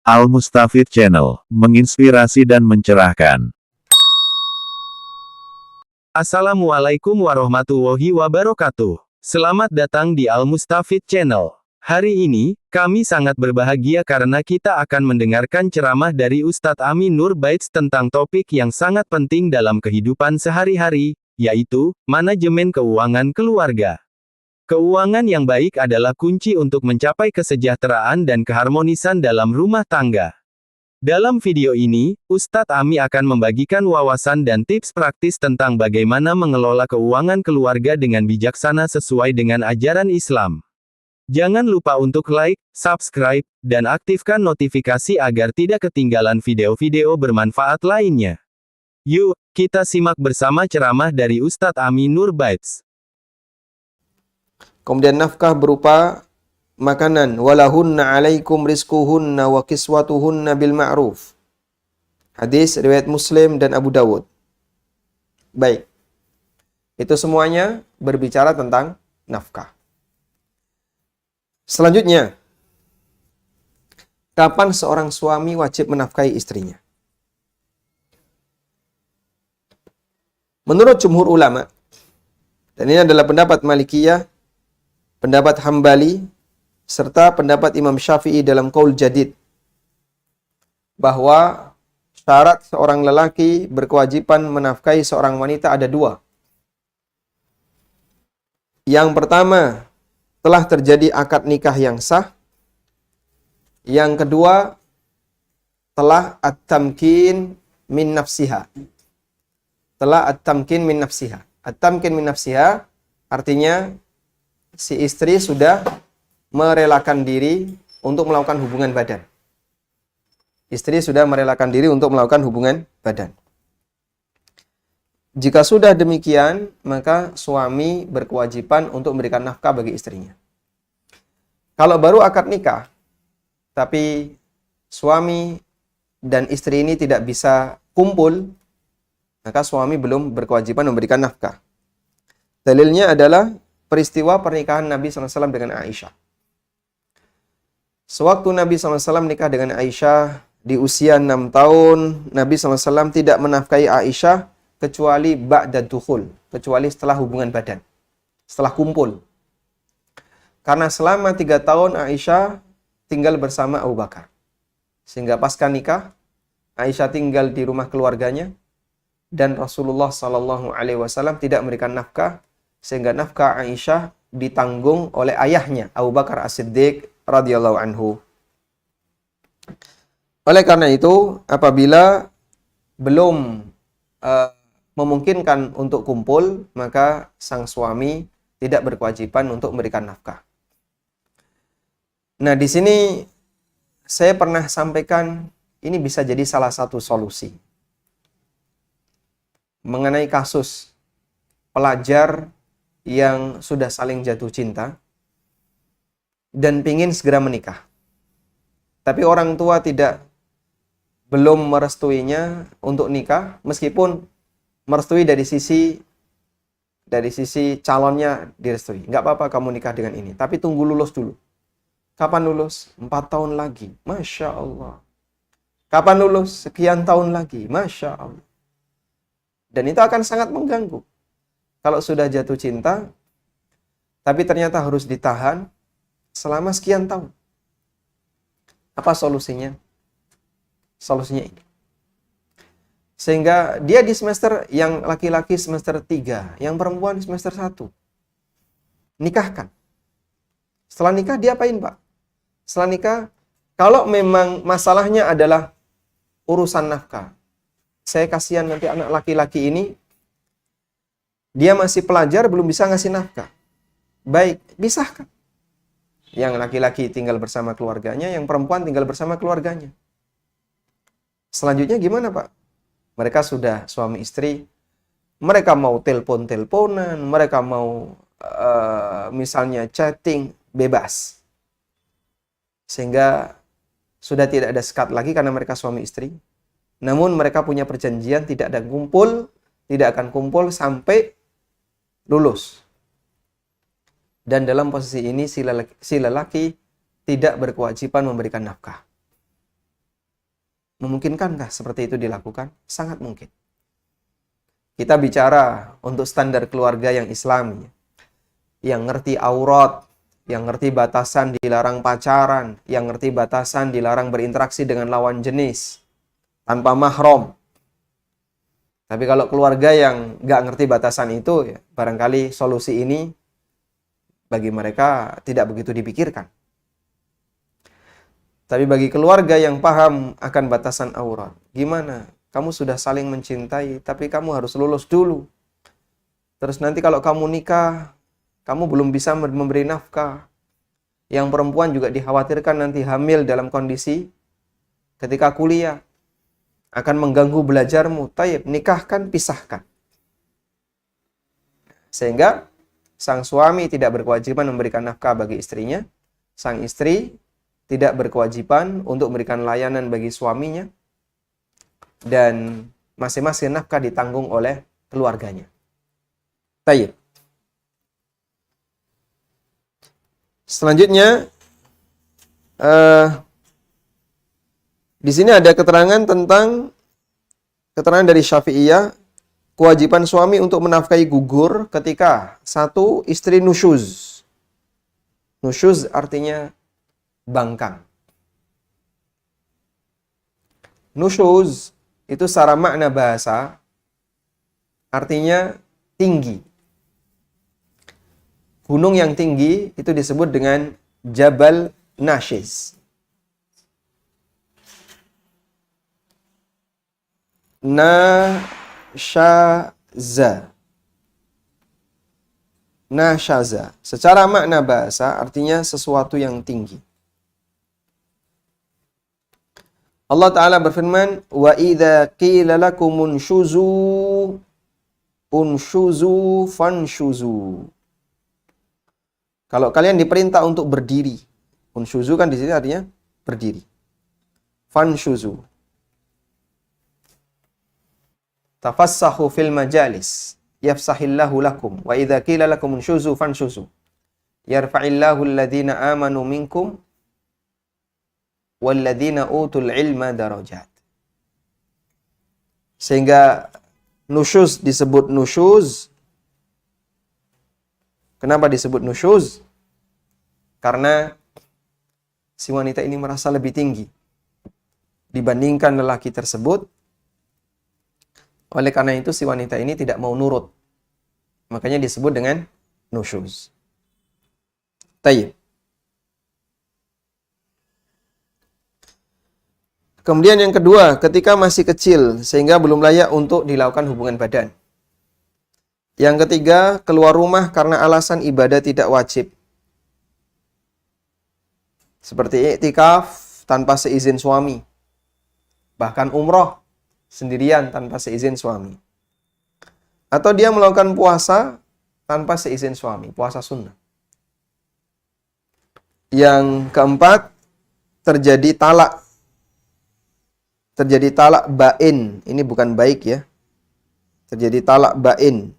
Al-Mustafid Channel, menginspirasi dan mencerahkan. Assalamualaikum warahmatullahi wabarakatuh. Selamat datang di Al-Mustafid Channel. Hari ini, kami sangat berbahagia karena kita akan mendengarkan ceramah dari Ustadz Ami Nur Baits tentang topik yang sangat penting dalam kehidupan sehari-hari, yaitu manajemen keuangan keluarga. Keuangan yang baik adalah kunci untuk mencapai kesejahteraan dan keharmonisan dalam rumah tangga. Dalam video ini, Ustadz Ami akan membagikan wawasan dan tips praktis tentang bagaimana mengelola keuangan keluarga dengan bijaksana sesuai dengan ajaran Islam. Jangan lupa untuk like, subscribe, dan aktifkan notifikasi agar tidak ketinggalan video-video bermanfaat lainnya. Yuk, kita simak bersama ceramah dari Ustadz Ami Nur Baits. Kemudian nafkah berupa makanan. Walahunna alaikum rizquhunna wa kiswatuhunna bil ma'ruf. Hadis riwayat Muslim dan Abu Dawud. Baik. Itu semuanya berbicara tentang nafkah. Selanjutnya, kapan seorang suami wajib menafkahi istrinya? Menurut jumhur ulama, dan ini adalah pendapat Malikiyah, pendapat Hambali, serta pendapat Imam Syafi'i dalam Qaul Jadid, bahwa syarat seorang lelaki berkewajiban menafkahi seorang wanita ada dua. Yang pertama, telah terjadi akad nikah yang sah. Yang kedua, telah at-tamkin min nafsiha. Telah at-tamkin min nafsiha. At-tamkin min nafsiha artinya si istri sudah merelakan diri untuk melakukan hubungan badan. Istri sudah merelakan diri untuk melakukan hubungan badan. Jika sudah demikian, maka suami berkewajiban untuk memberikan nafkah bagi istrinya. Kalau baru akad nikah, tapi suami dan istri ini tidak bisa kumpul, maka suami belum berkewajiban memberikan nafkah. Dalilnya adalah peristiwa pernikahan Nabi SAW dengan Aisyah. Sewaktu Nabi SAW nikah dengan Aisyah di usia 6 tahun, Nabi SAW tidak menafkahi Aisyah kecuali ba'da dukhul, kecuali setelah hubungan badan, setelah kumpul. Karena selama 3 tahun Aisyah tinggal bersama Abu Bakar. Sehingga pasca nikah, Aisyah tinggal di rumah keluarganya, dan Rasulullah SAW tidak memberikan nafkah, sehingga nafkah Aisyah ditanggung oleh ayahnya, Abu Bakar As-Siddiq radhiyallahu anhu. Oleh karena itu, apabila belum memungkinkan untuk kumpul, maka sang suami tidak berkewajiban untuk memberikan nafkah. Nah, di sini saya pernah sampaikan ini bisa jadi salah satu solusi mengenai kasus pelajar yang sudah saling jatuh cinta dan ingin segera menikah. Tapi orang tua belum merestuinya untuk nikah, meskipun merestui dari sisi calonnya direstui. Nggak apa-apa kamu nikah dengan ini, tapi tunggu lulus dulu. Kapan lulus? 4 tahun lagi. Masya Allah. Kapan lulus? Sekian tahun lagi. Masya Allah. Dan itu akan sangat mengganggu. Kalau sudah jatuh cinta, tapi ternyata harus ditahan selama sekian tahun. Apa solusinya? Solusinya ini. Sehingga dia di semester, yang laki-laki semester 3, yang perempuan di semester 1. Nikahkan. Setelah nikah dia apain, Pak? Setelah nikah, kalau memang masalahnya adalah urusan nafkah, saya kasihan nanti anak laki-laki ini, dia masih pelajar, belum bisa ngasih nafkah. Baik, pisahkan. Yang laki-laki tinggal bersama keluarganya, yang perempuan tinggal bersama keluarganya. Selanjutnya gimana, Pak? Mereka sudah suami istri, mereka mau telepon-teleponan, mereka mau misalnya chatting, bebas. Sehingga sudah tidak ada sekat lagi karena mereka suami istri. Namun mereka punya perjanjian tidak akan kumpul sampai lulus. Dan dalam posisi ini si lelaki tidak berkewajiban memberikan nafkah. Memungkinkankah seperti itu dilakukan? Sangat mungkin. Kita bicara untuk standar keluarga yang Islami, yang ngerti aurat, yang ngerti batasan dilarang pacaran, yang ngerti batasan dilarang berinteraksi dengan lawan jenis, tanpa mahram. Tapi kalau keluarga yang nggak ngerti batasan itu, ya, barangkali solusi ini bagi mereka tidak begitu dipikirkan. Tapi bagi keluarga yang paham akan batasan aurat, gimana? Kamu sudah saling mencintai, tapi kamu harus lulus dulu. Terus nanti kalau kamu nikah, kamu belum bisa memberi nafkah. Yang perempuan juga dikhawatirkan nanti hamil dalam kondisi ketika kuliah. Akan mengganggu belajarmu. Taib, nikahkan, pisahkan. Sehingga sang suami tidak berkewajiban memberikan nafkah bagi istrinya. Sang istri tidak berkewajiban untuk memberikan layanan bagi suaminya. Dan masing-masing nafkah ditanggung oleh keluarganya. Taib. Selanjutnya, di sini ada keterangan dari Syafi'iyah, kewajiban suami untuk menafkahi gugur ketika satu, istri nusyuz. Nusyuz artinya bangkang. Nusyuz itu secara makna bahasa artinya tinggi. Gunung yang tinggi itu disebut dengan Jabal Nashiz. Nashaza. Nashaza. Secara makna bahasa artinya sesuatu yang tinggi. Allah Ta'ala berfirman, wa idza qila lakum unshuzu fanshuzu. Kalau kalian diperintah untuk berdiri, unshuzu kan di sini artinya berdiri. Fanshuzu. Tafassahu fil majalis yafsahillahu lakum wa idza qila lakum unshuzu fanshuzu yarfa'illahu alladhina amanu minkum walladzina utul ilma darajat. Sehingga nusyuz disebut nusyuz. Kenapa disebut nusyuz? Karena si wanita ini merasa lebih tinggi dibandingkan lelaki tersebut. Oleh karena itu si wanita ini tidak mau nurut. Makanya disebut dengan nusyuz. Tayyib. Kemudian yang kedua, ketika masih kecil sehingga belum layak untuk dilakukan hubungan badan. Yang ketiga, keluar rumah karena alasan ibadah tidak wajib. Seperti iktikaf tanpa seizin suami. Bahkan umroh sendirian tanpa seizin suami. Atau dia melakukan puasa tanpa seizin suami, puasa sunnah. Yang keempat, terjadi talak bain. Ini bukan baik ya. Terjadi talak bain.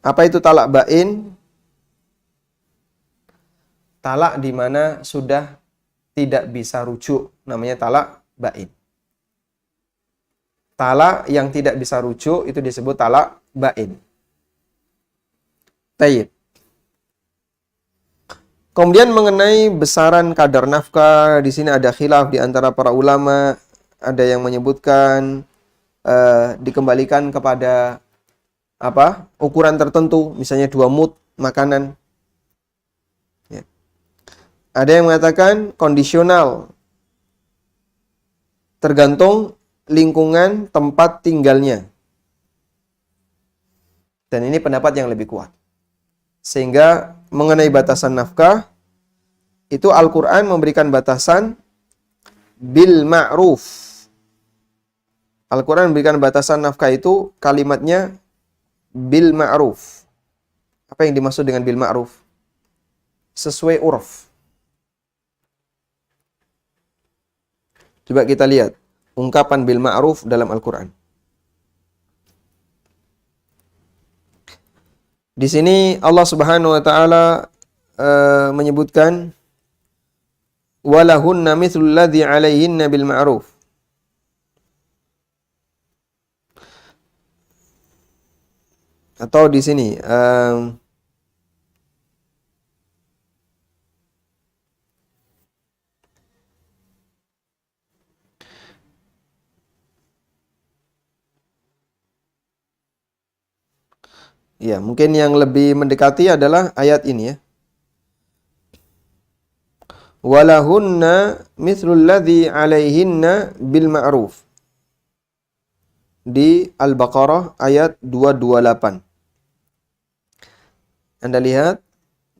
Apa itu talak bain? Talak di mana sudah tidak bisa rujuk, namanya talak bain. Talak yang tidak bisa rujuk itu disebut talak bain. Tayyib. Kemudian mengenai besaran kadar nafkah, di sini ada khilaf di antara para ulama. Ada yang menyebutkan dikembalikan kepada ukuran tertentu, misalnya 2 mud makanan. Ya. Ada yang mengatakan kondisional, tergantung lingkungan tempat tinggalnya. Dan ini pendapat yang lebih kuat. Sehingga mengenai batasan nafkah, itu Al-Quran memberikan batasan bil ma'ruf. Al-Quran memberikan batasan nafkah itu kalimatnya bil ma'ruf. Apa yang dimaksud dengan bil ma'ruf? Sesuai urf. Coba kita lihat ungkapan bil ma'ruf dalam Al-Quran. Di sini Allah Subhanahu wa taala menyebutkan walahunna mithlul ladzi 'alaihinna bil ma'ruf. Atau di sini ya, mungkin yang lebih mendekati adalah ayat ini ya. Walahunna mithlul ladzi 'alaihinna bil ma'ruf. Di Al-Baqarah ayat 228. Anda lihat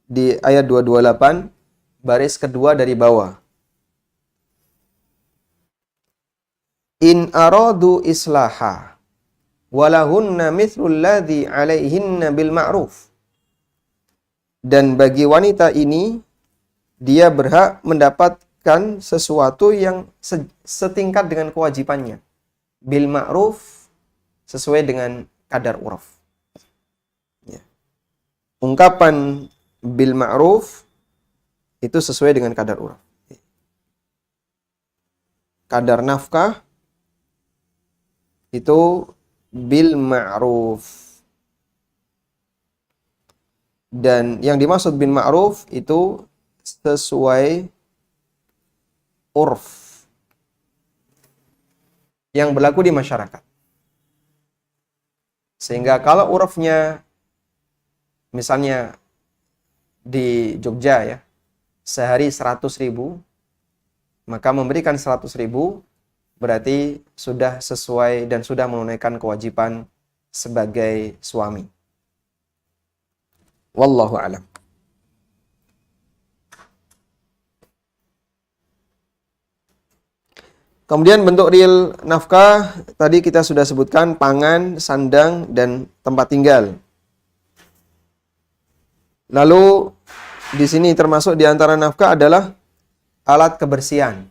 di ayat 228 baris kedua dari bawah. In aradu islaha walahunna mithlul ladzi 'alaihinna bil ma'ruf. Dan bagi wanita ini dia berhak mendapatkan sesuatu yang setingkat dengan kewajibannya. Bil ma'ruf, sesuai dengan kadar uraf. Ya. Ungkapan bil ma'ruf itu sesuai dengan kadar uraf. Kadar nafkah itu bil ma'ruf. Dan yang dimaksud bil ma'ruf itu sesuai urf yang berlaku di masyarakat. Sehingga kalau urufnya misalnya di Jogja ya, sehari 100.000, maka memberikan 100.000 berarti sudah sesuai dan sudah menunaikan kewajiban sebagai suami. Wallahu a'lam. Kemudian bentuk real nafkah tadi kita sudah sebutkan pangan, sandang, dan tempat tinggal. Lalu di sini termasuk di antara nafkah adalah alat kebersihan.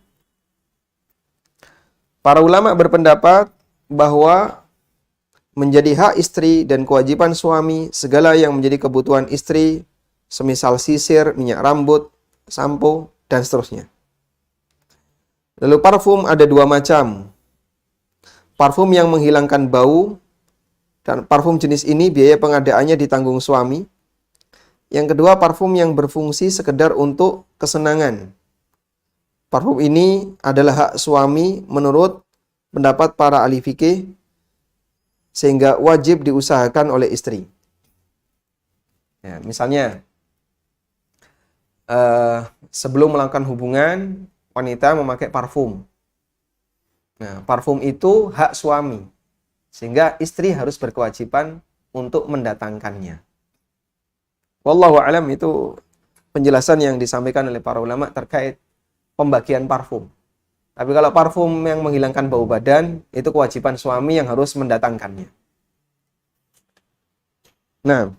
Para ulama berpendapat bahwa menjadi hak istri dan kewajiban suami segala yang menjadi kebutuhan istri, semisal sisir, minyak rambut, sampo, dan seterusnya. Lalu parfum ada dua macam. Parfum yang menghilangkan bau, dan parfum jenis ini biaya pengadaannya ditanggung suami. Yang kedua, parfum yang berfungsi sekedar untuk kesenangan. Parfum ini adalah hak suami menurut pendapat para ahli fikih, sehingga wajib diusahakan oleh istri. Ya, misalnya, sebelum melakukan hubungan, wanita memakai parfum. Nah, parfum itu hak suami, sehingga istri harus berkewajiban untuk mendatangkannya. Wallahu a'lam, itu penjelasan yang disampaikan oleh para ulama terkait pembagian parfum. Tapi kalau parfum yang menghilangkan bau badan, itu kewajiban suami yang harus mendatangkannya. Nah,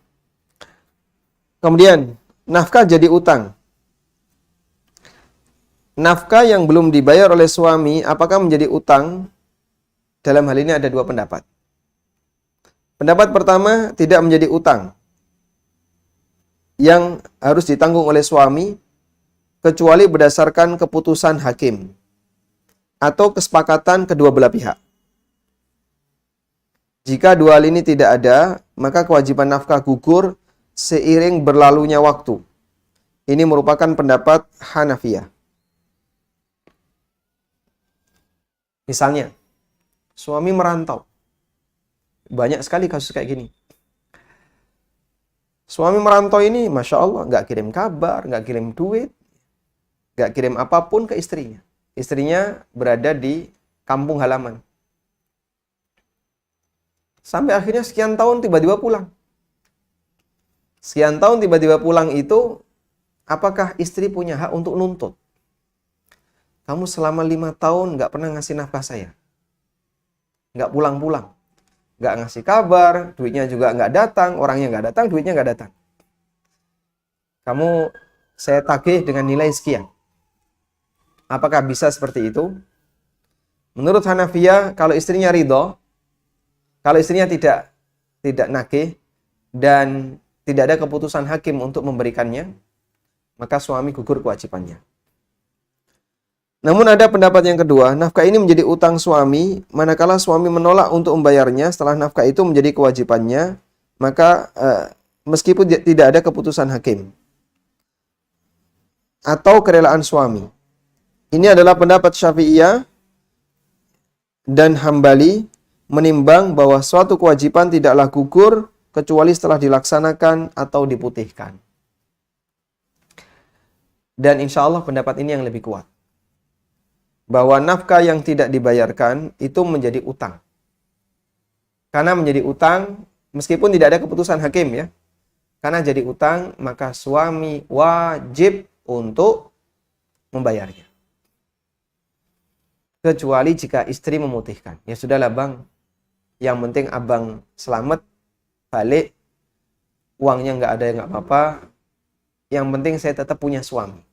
kemudian nafkah jadi utang. Nafkah yang belum dibayar oleh suami, apakah menjadi utang? Dalam hal ini ada dua pendapat. Pendapat pertama, tidak menjadi utang yang harus ditanggung oleh suami, kecuali berdasarkan keputusan hakim atau kesepakatan kedua belah pihak. Jika dua hal ini tidak ada, maka kewajiban nafkah gugur seiring berlalunya waktu. Ini merupakan pendapat Hanafiyah. Misalnya, suami merantau. Banyak sekali kasus kayak gini. Suami merantau ini, Masya Allah, nggak kirim kabar, nggak kirim duit, nggak kirim apapun ke istrinya. Istrinya berada di kampung halaman. Sampai akhirnya sekian tahun tiba-tiba pulang. Sekian tahun tiba-tiba pulang itu, apakah istri punya hak untuk nuntut? Kamu selama 5 tahun nggak pernah ngasih nafkah saya. Nggak pulang-pulang. Nggak ngasih kabar, duitnya juga nggak datang, orangnya nggak datang, duitnya nggak datang. Kamu saya tagih dengan nilai sekian. Apakah bisa seperti itu? Menurut Hanafiyah, kalau istrinya ridho, kalau istrinya tidak nagih, dan tidak ada keputusan hakim untuk memberikannya, maka suami gugur kewajibannya. Namun ada pendapat yang kedua, nafkah ini menjadi utang suami, manakala suami menolak untuk membayarnya setelah nafkah itu menjadi kewajibannya, maka meskipun tidak ada keputusan hakim atau kerelaan suami. Ini adalah pendapat Syafi'iyah dan Hambali menimbang bahwa suatu kewajiban tidaklah gugur kecuali setelah dilaksanakan atau diputihkan. Dan insya Allah pendapat ini yang lebih kuat. Bahwa nafkah yang tidak dibayarkan itu menjadi utang. Karena menjadi utang, meskipun tidak ada keputusan hakim ya. Karena jadi utang, maka suami wajib untuk membayarnya. Kecuali jika istri memutihkan. Ya sudahlah bang, yang penting abang selamat, balik, uangnya nggak ada, nggak apa-apa. Yang penting saya tetap punya suami.